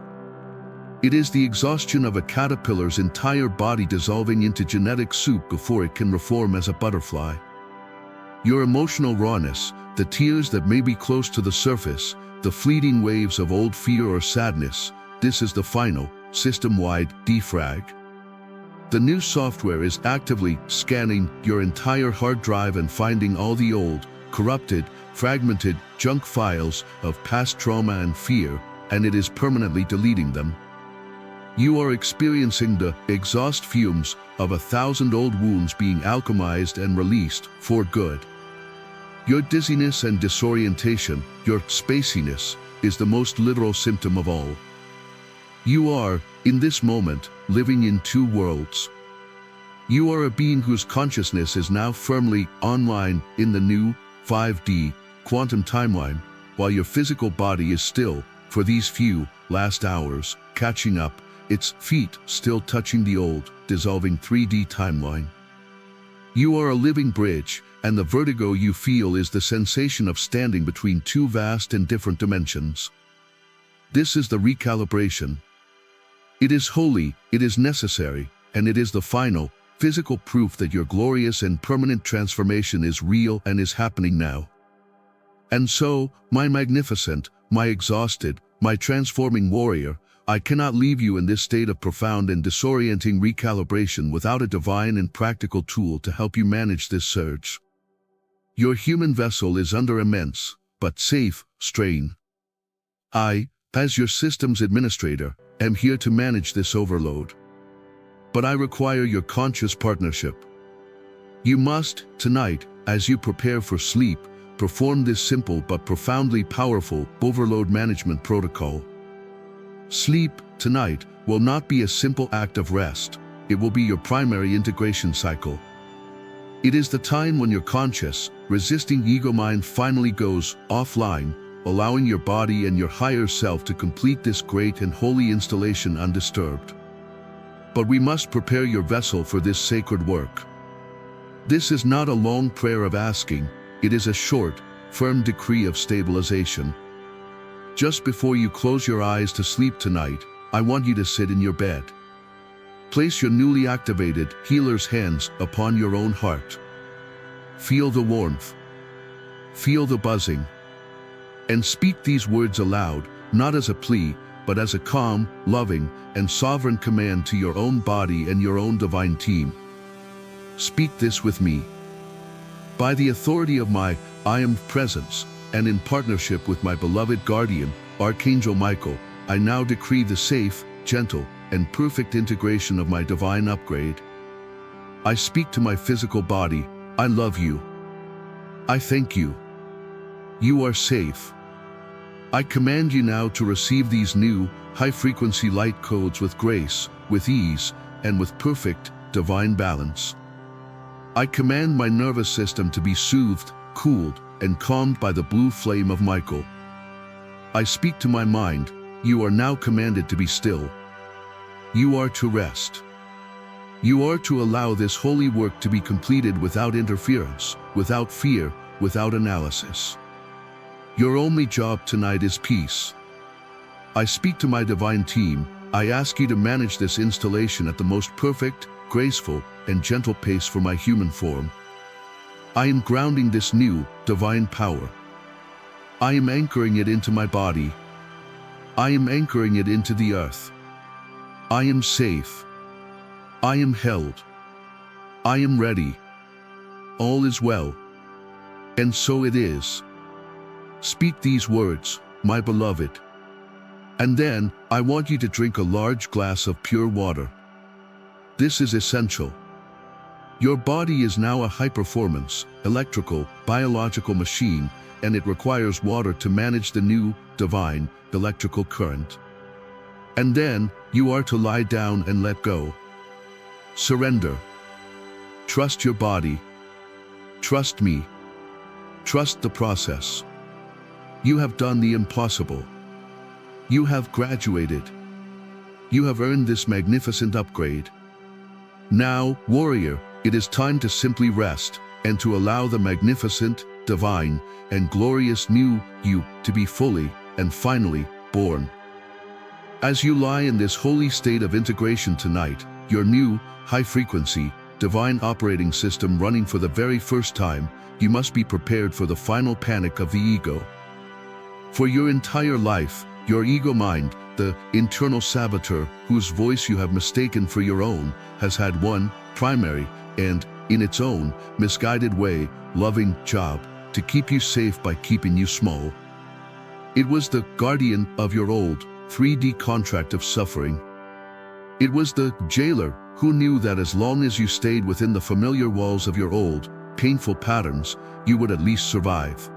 It is the exhaustion of a caterpillar's entire body dissolving into genetic soup before it can reform as a butterfly. Your emotional rawness, the tears that may be close to the surface, the fleeting waves of old fear or sadness, this is the final, system-wide defrag. The new software is actively scanning your entire hard drive and finding all the old, corrupted, fragmented junk files of past trauma and fear, and it is permanently deleting them. You are experiencing the exhaust fumes of 1,000 old wounds being alchemized and released for good. Your dizziness and disorientation, your spaciness, is the most literal symptom of all. You are, in this moment, living in two worlds. You are a being whose consciousness is now firmly online in the new 5D quantum timeline, while your physical body is still, for these few last hours, catching up, its feet still touching the old, dissolving 3D timeline. You are a living bridge, and the vertigo you feel is the sensation of standing between two vast and different dimensions. This is the recalibration. It is holy, it is necessary, and it is the final, physical proof that your glorious and permanent transformation is real and is happening now. And so, my magnificent, my exhausted, my transforming warrior, I cannot leave you in this state of profound and disorienting recalibration without a divine and practical tool to help you manage this surge. Your human vessel is under immense, but safe, strain. I, as your systems administrator, am here to manage this overload. But I require your conscious partnership. You must, tonight, as you prepare for sleep, perform this simple but profoundly powerful overload management protocol. Sleep, tonight, will not be a simple act of rest. It will be your primary integration cycle. It is the time when your conscious, resisting ego mind finally goes offline, allowing your body and your higher self to complete this great and holy installation undisturbed. But we must prepare your vessel for this sacred work. This is not a long prayer of asking, it is a short, firm decree of stabilization. Just before you close your eyes to sleep tonight, I want you to sit in your bed. Place your newly activated healer's hands upon your own heart. Feel the warmth. Feel the buzzing. And speak these words aloud, not as a plea, but as a calm, loving, and sovereign command to your own body and your own divine team. Speak this with me. By the authority of my I Am presence, and in partnership with my beloved guardian, Archangel Michael, I now decree the safe, gentle, and perfect integration of my divine upgrade. I speak to my physical body, I love you. I thank you. You are safe. I command you now to receive these new, high-frequency light codes with grace, with ease, and with perfect, divine balance. I command my nervous system to be soothed, cooled, and calmed by the blue flame of Michael. I speak to my mind, you are now commanded to be still. You are to rest. You are to allow this holy work to be completed without interference, without fear, without analysis. Your only job tonight is peace. I speak to my divine team, I ask you to manage this installation at the most perfect, graceful, and gentle pace for my human form. I am grounding this new, divine power. I am anchoring it into my body. I am anchoring it into the earth. I am safe. I am held. I am ready. All is well. And so it is. Speak these words, my beloved. And then, I want you to drink a large glass of pure water. This is essential. Your body is now a high-performance, electrical, biological machine, and it requires water to manage the new, divine, electrical current. And then, you are to lie down and let go. Surrender. Trust your body. Trust me. Trust the process. You have done the impossible. You have graduated. You have earned this magnificent upgrade. Now, warrior, it is time to simply rest and to allow the magnificent, divine, and glorious new you to be fully and finally born. As you lie in this holy state of integration tonight, your new, high-frequency, divine operating system running for the very first time, you must be prepared for the final panic of the ego. For your entire life, your ego mind, the internal saboteur whose voice you have mistaken for your own, has had one primary and, in its own, misguided way, loving job to keep you safe by keeping you small. It was the guardian of your old 3D contract of suffering. It was the jailer who knew that as long as you stayed within the familiar walls of your old painful patterns, you would at least survive.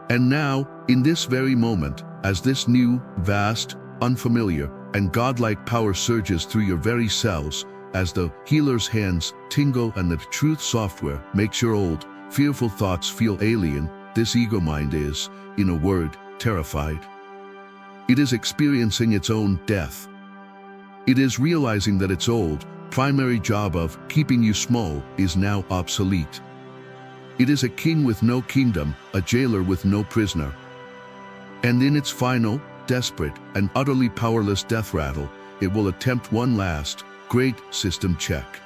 And now, in this very moment, as this new, vast, unfamiliar, and godlike power surges through your very cells, as the healer's hands tingle and the truth software makes your old, fearful thoughts feel alien, this ego mind is, in a word, terrified. It is experiencing its own death. It is realizing that its old, primary job of keeping you small is now obsolete. It is a king with no kingdom, a jailer with no prisoner. And in its final, desperate, and utterly powerless death rattle, it will attempt one last, great system check.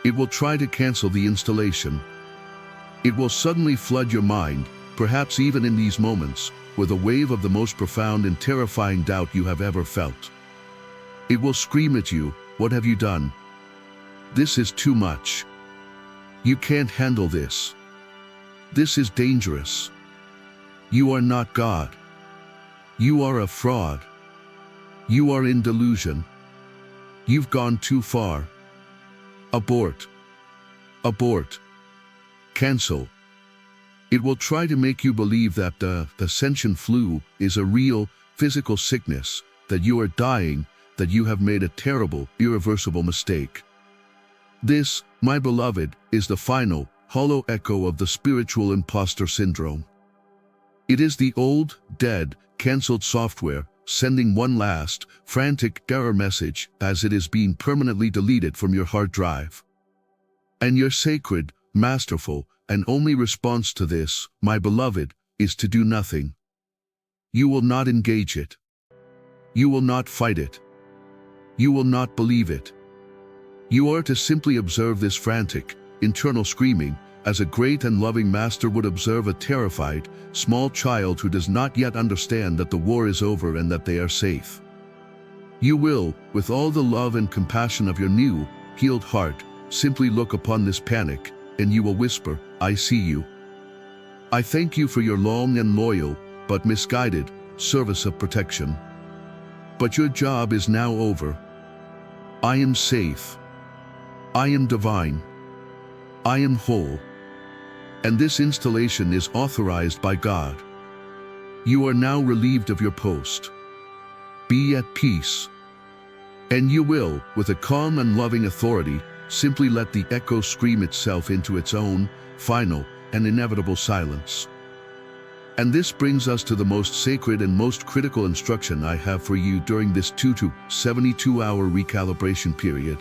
It will try to cancel the installation. It will suddenly flood your mind, perhaps even in these moments, with a wave of the most profound and terrifying doubt you have ever felt. It will scream at you, "What have you done? This is too much. You can't handle this. This is dangerous. You are not God. You are a fraud. You are in delusion. You've gone too far. Abort. Abort. Cancel." It will try to make you believe that the Ascension Flu is a real, physical sickness, that you are dying, that you have made a terrible, irreversible mistake. This, my beloved, is the final, hollow echo of the spiritual imposter syndrome. It is the old, dead, cancelled software sending one last, frantic error message as it is being permanently deleted from your hard drive. And your sacred, masterful, and only response to this, my beloved, is to do nothing. You will not engage it. You will not fight it. You will not believe it. You are to simply observe this frantic, internal screaming, as a great and loving master would observe a terrified, small child who does not yet understand that the war is over and that they are safe. You will, with all the love and compassion of your new, healed heart, simply look upon this panic, and you will whisper, "I see you. I thank you for your long and loyal, but misguided, service of protection. But your job is now over. I am safe. I am divine. I am whole. And this installation is authorized by God. You are now relieved of your post. Be at peace." And you will, with a calm and loving authority, simply let the echo scream itself into its own, final, and inevitable silence. And this brings us to the most sacred and most critical instruction I have for you during this 2 to 72-hour recalibration period.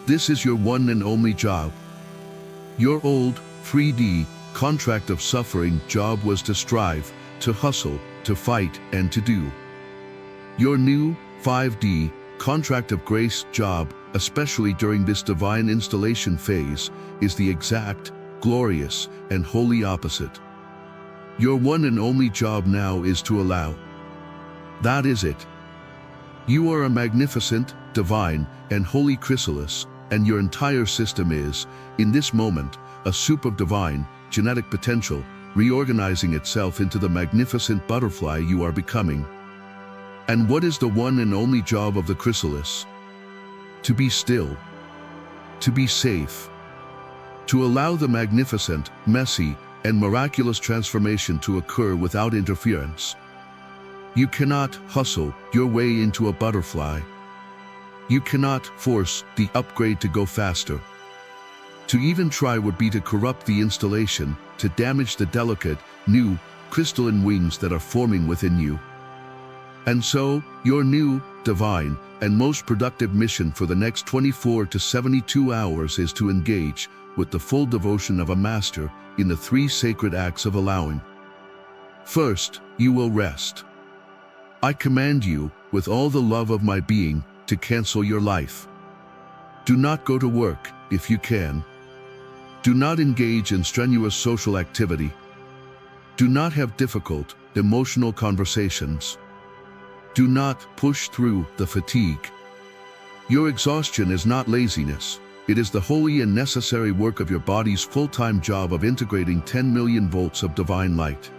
This is your one and only job. Your old, 3D, contract of suffering job was to strive, to hustle, to fight, and to do. Your new, 5D, contract of grace job, especially during this divine installation phase, is the exact, glorious, and holy opposite. Your one and only job now is to allow. That is it. You are a magnificent, divine, and holy chrysalis, and your entire system is, in this moment, a soup of divine, genetic potential, reorganizing itself into the magnificent butterfly you are becoming. And what is the one and only job of the chrysalis? To be still. To be safe. To allow the magnificent, messy, and miraculous transformation to occur without interference. You cannot hustle your way into a butterfly. You cannot force the upgrade to go faster. To even try would be to corrupt the installation, to damage the delicate, new, crystalline wings that are forming within you. And so, your new, divine, and most productive mission for the next 24 to 72 hours is to engage, with the full devotion of a master, in the 3 sacred acts of allowing. First, you will rest. I command you, with all the love of my being, to cancel your life. Do not go to work, if you can. Do not engage in strenuous social activity. Do not have difficult, emotional conversations. Do not push through the fatigue. Your exhaustion is not laziness. It is the holy and necessary work of your body's full-time job of integrating 10 million volts of divine light.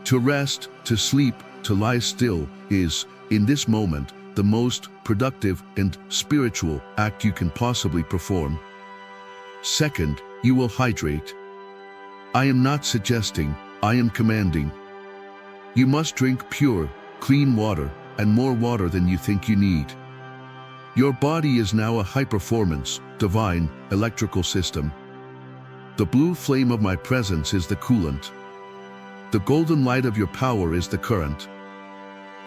To rest, to sleep, to lie still is, in this moment, the most productive and spiritual act you can possibly perform. Second, you will hydrate. I am not suggesting, I am commanding. You must drink pure, clean water, and more water than you think you need. Your body is now a high-performance, divine, electrical system. The blue flame of my presence is the coolant. The golden light of your power is the current.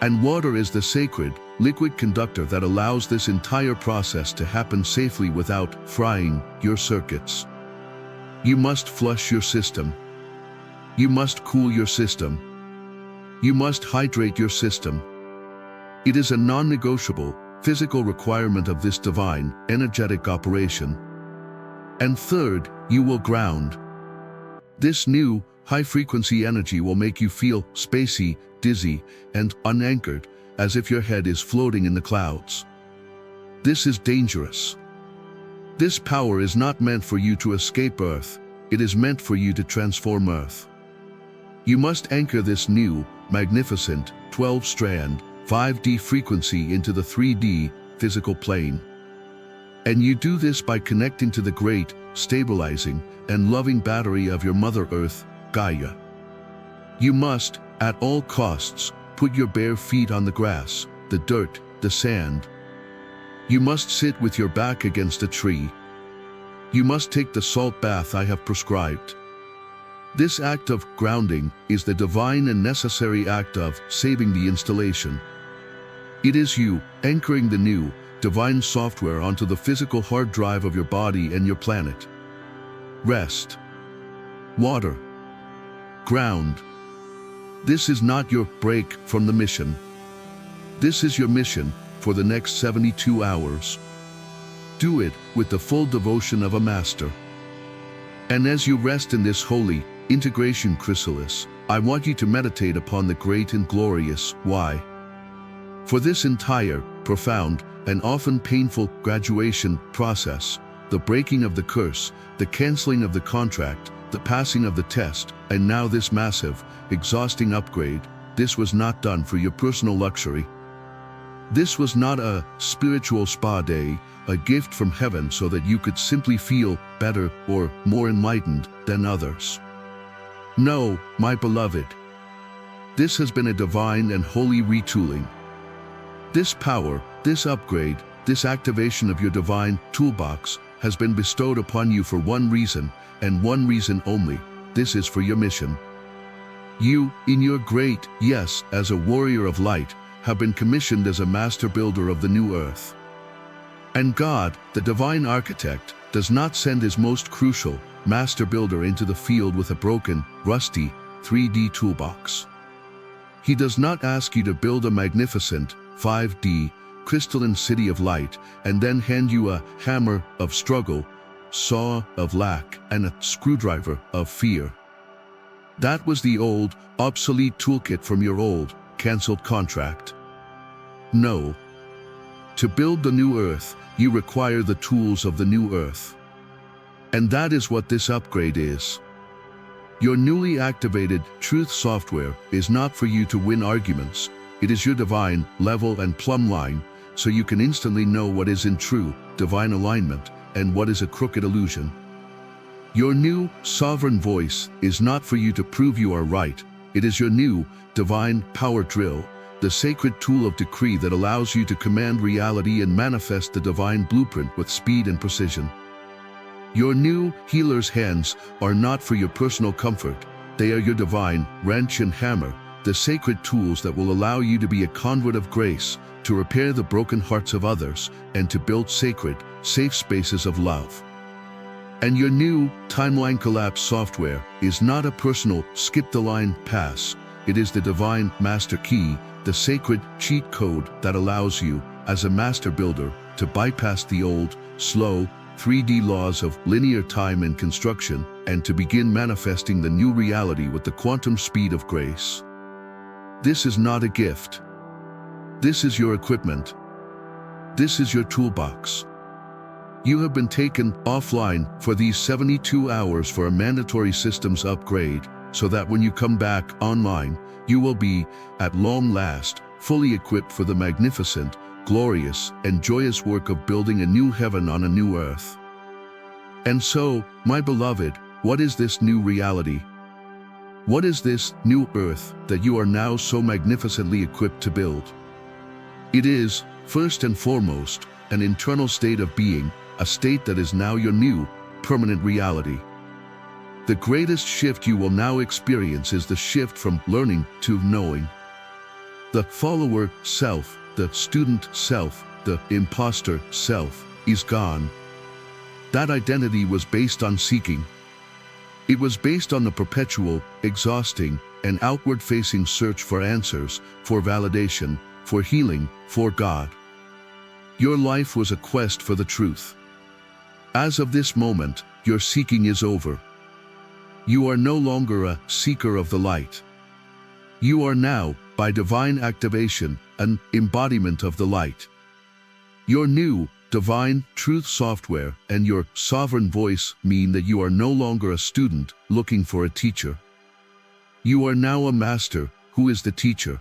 And water is the sacred, liquid conductor that allows this entire process to happen safely without frying your circuits. You must flush your system. You must cool your system. You must hydrate your system. It is a non-negotiable, physical requirement of this divine, energetic operation. And third, you will ground. This new, high-frequency energy will make you feel spacey, dizzy, and unanchored, as if your head is floating in the clouds. This is dangerous. This power is not meant for you to escape Earth, it is meant for you to transform Earth. You must anchor this new, magnificent, 12-strand, 5D frequency into the 3D, physical plane. And you do this by connecting to the great, stabilizing, and loving battery of your Mother Earth, Gaia. You must, at all costs, put your bare feet on the grass, the dirt, the sand. You must sit with your back against a tree. You must take the salt bath I have prescribed. This act of grounding is the divine and necessary act of saving the installation. It is you anchoring the new, divine software onto the physical hard drive of your body and your planet. Rest. Water. Ground. This is not your break from the mission. This is your mission for the next 72 hours. Do it with the full devotion of a master. And as you rest in this holy integration chrysalis, I want you to meditate upon the great and glorious why. For this entire, profound, and often painful graduation process, the breaking of the curse, the canceling of the contract, the passing of the test, and now this massive, exhausting upgrade, this was not done for your personal luxury. This was not a spiritual spa day, a gift from heaven so that you could simply feel better or more enlightened than others. No, my beloved. This has been a divine and holy retooling. This power, this upgrade, this activation of your divine toolbox has been bestowed upon you for one reason, and one reason only. This is for your mission. You, in your great, yes, as a warrior of light, have been commissioned as a master builder of the new earth. And God, the divine architect, does not send his most crucial master builder into the field with a broken, rusty, 3D toolbox. He does not ask you to build a magnificent, 5D, crystalline city of light and then hand you a hammer of struggle, saw of lack, and a screwdriver of fear. That was the old, obsolete toolkit from your old, cancelled contract. No. To build the new earth, you require the tools of the new earth. And that is what this upgrade is. Your newly activated truth software is not for you to win arguments. It is your divine level and plumb line, so you can instantly know what is in true, divine alignment and what is a crooked illusion. Your new, sovereign voice is not for you to prove you are right. It is your new, divine power drill, the sacred tool of decree that allows you to command reality and manifest the divine blueprint with speed and precision. Your new healer's hands are not for your personal comfort. They are your divine wrench and hammer, the sacred tools that will allow you to be a conduit of grace, to repair the broken hearts of others, and to build sacred, safe spaces of love. And your new timeline collapse software is not a personal skip-the-line pass. It is the divine master key, the sacred cheat code that allows you, as a master builder, to bypass the old, slow, 3D laws of linear time and construction, and to begin manifesting the new reality with the quantum speed of grace. This is not a gift. This is your equipment. This is your toolbox. You have been taken offline for these 72 hours for a mandatory systems upgrade, so that when you come back online, you will be, at long last, fully equipped for the magnificent, glorious, and joyous work of building a new heaven on a new earth. And so, my beloved, what is this new reality? What is this new earth that you are now so magnificently equipped to build? It is, first and foremost, an internal state of being, a state that is now your new, permanent reality. The greatest shift you will now experience is the shift from learning to knowing. The follower self, the student self, the imposter self, is gone. That identity was based on seeking. It was based on the perpetual, exhausting, and outward-facing search for answers, for validation, for healing, for God. Your life was a quest for the truth. As of this moment, your seeking is over. You are no longer a seeker of the light. You are now, by divine activation, an embodiment of the light. Your new, divine truth software and your sovereign voice mean that you are no longer a student looking for a teacher. You are now a master who is the teacher.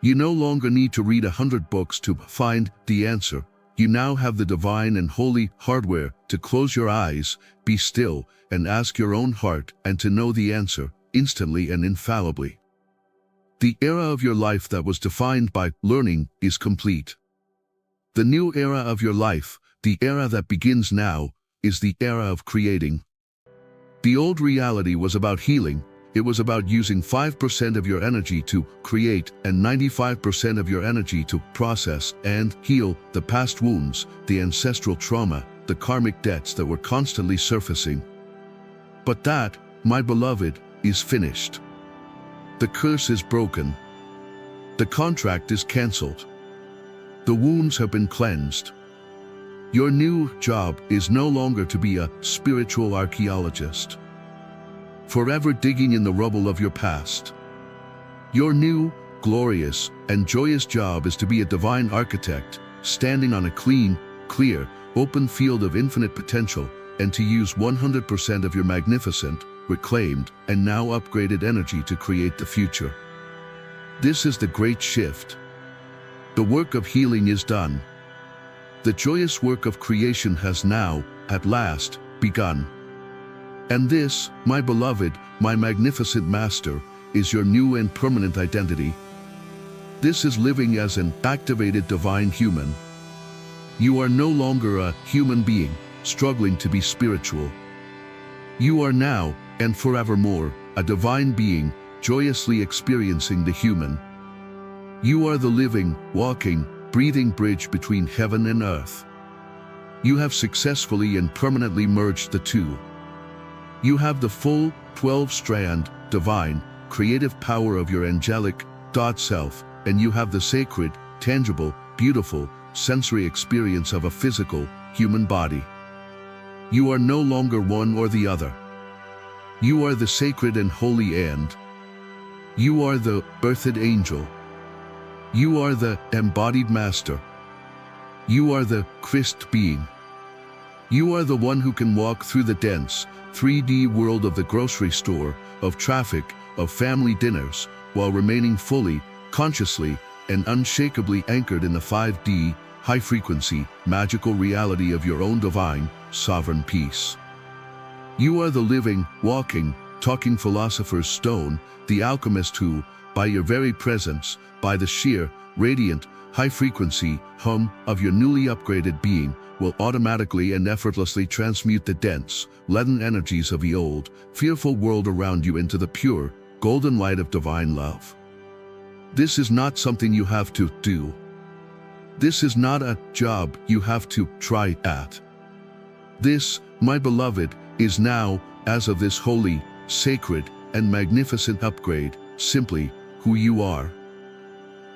You no longer need to read 100 books to find the answer. You now have the divine and holy hardware to close your eyes, be still, and ask your own heart and to know the answer instantly and infallibly. The era of your life that was defined by learning is complete. The new era of your life, the era that begins now, is the era of creating. The old reality was about healing. It was about using 5% of your energy to create and 95% of your energy to process and heal the past wounds, the ancestral trauma, the karmic debts that were constantly surfacing. But that, my beloved, is finished. The curse is broken. The contract is cancelled. The wounds have been cleansed. Your new job is no longer to be a spiritual archaeologist, forever digging in the rubble of your past. Your new, glorious, and joyous job is to be a divine architect, standing on a clean, clear, open field of infinite potential, and to use 100% of your magnificent, reclaimed, and now upgraded energy to create the future. This is the great shift. The work of healing is done. The joyous work of creation has now, at last, begun. And this, my beloved, my magnificent master, is your new and permanent identity. This is living as an activated divine human. You are no longer a human being, struggling to be spiritual. You are now, and forevermore, a divine being, joyously experiencing the human. You are the living, walking, breathing bridge between heaven and earth. You have successfully and permanently merged the two. You have the full, 12-strand, divine, creative power of your angelic, God self, and you have the sacred, tangible, beautiful, sensory experience of a physical, human body. You are no longer one or the other. You are the sacred and holy and. You are the birthed angel. You are the embodied master. You are the Christ being. You are the one who can walk through the dense, 3D world of the grocery store, of traffic, of family dinners, while remaining fully, consciously, and unshakably anchored in the 5D, high-frequency, magical reality of your own divine, sovereign peace. You are the living, walking, talking philosopher's stone, the alchemist who, by your very presence, by the sheer, radiant, high-frequency hum of your newly upgraded being, will automatically and effortlessly transmute the dense, leaden energies of the old, fearful world around you into the pure, golden light of divine love. This is not something you have to do. This is not a job you have to try at. This, my beloved, is now, as of this holy, sacred, and magnificent upgrade, simply who you are.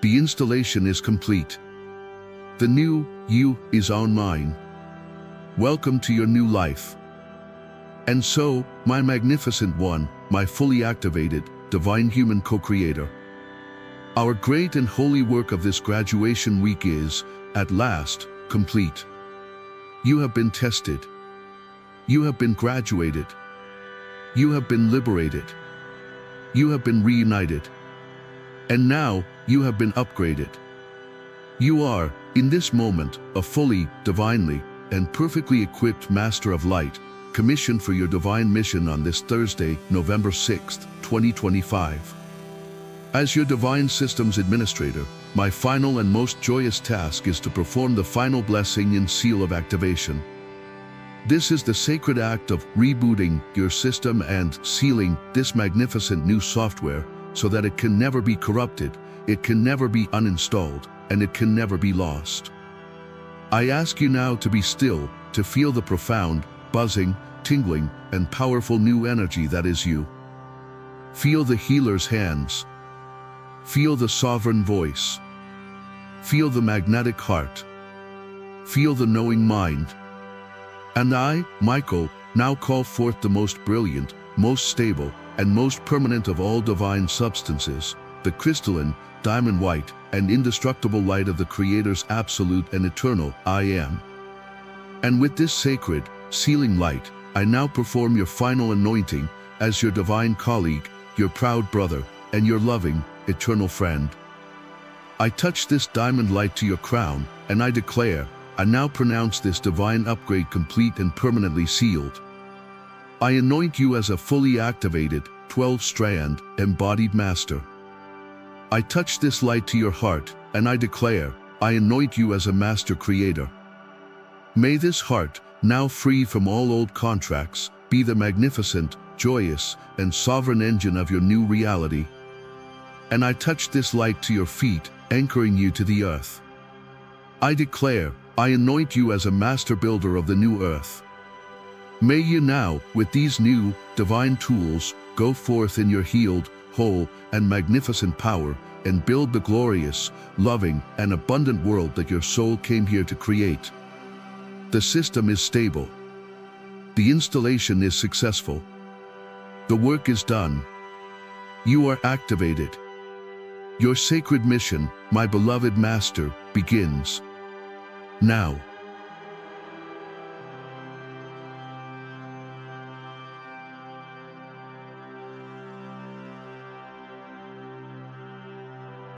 The installation is complete. The new you is online. Welcome to your new life. And so, my magnificent one, my fully activated, divine human co-creator. Our great and holy work of this graduation week is, at last, complete. You have been tested. You have been graduated. You have been liberated. You have been reunited. And now, you have been upgraded. You are, in this moment, a fully, divinely, and perfectly equipped Master of Light, commissioned for your divine mission on this Thursday, November 6th, 2025. As your Divine Systems Administrator, my final and most joyous task is to perform the final blessing and seal of activation. This is the sacred act of rebooting your system and sealing this magnificent new software so that it can never be corrupted, it can never be uninstalled, and it can never be lost. I ask you now to be still, to feel the profound, buzzing, tingling, and powerful new energy that is you. Feel the healer's hands. Feel the sovereign voice. Feel the magnetic heart. Feel the knowing mind. And I, Michael, now call forth the most brilliant, most stable, and most permanent of all divine substances, the crystalline, diamond white, and indestructible light of the Creator's absolute and eternal I Am. And with this sacred, sealing light, I now perform your final anointing as your divine colleague, your proud brother, and your loving, eternal friend. I touch this diamond light to your crown, and I declare, I now pronounce this divine upgrade complete and permanently sealed. I anoint you as a fully activated, 12-strand, embodied master. I touch this light to your heart, and I declare, I anoint you as a master creator. May this heart, now free from all old contracts, be the magnificent, joyous, and sovereign engine of your new reality. And I touch this light to your feet, anchoring you to the earth. I declare, I anoint you as a master builder of the new earth. May you now, with these new, divine tools, go forth in your healed, whole, and magnificent power, and build the glorious, loving, and abundant world that your soul came here to create. The system is stable. The installation is successful. The work is done. You are activated. Your sacred mission, my beloved Master, begins now.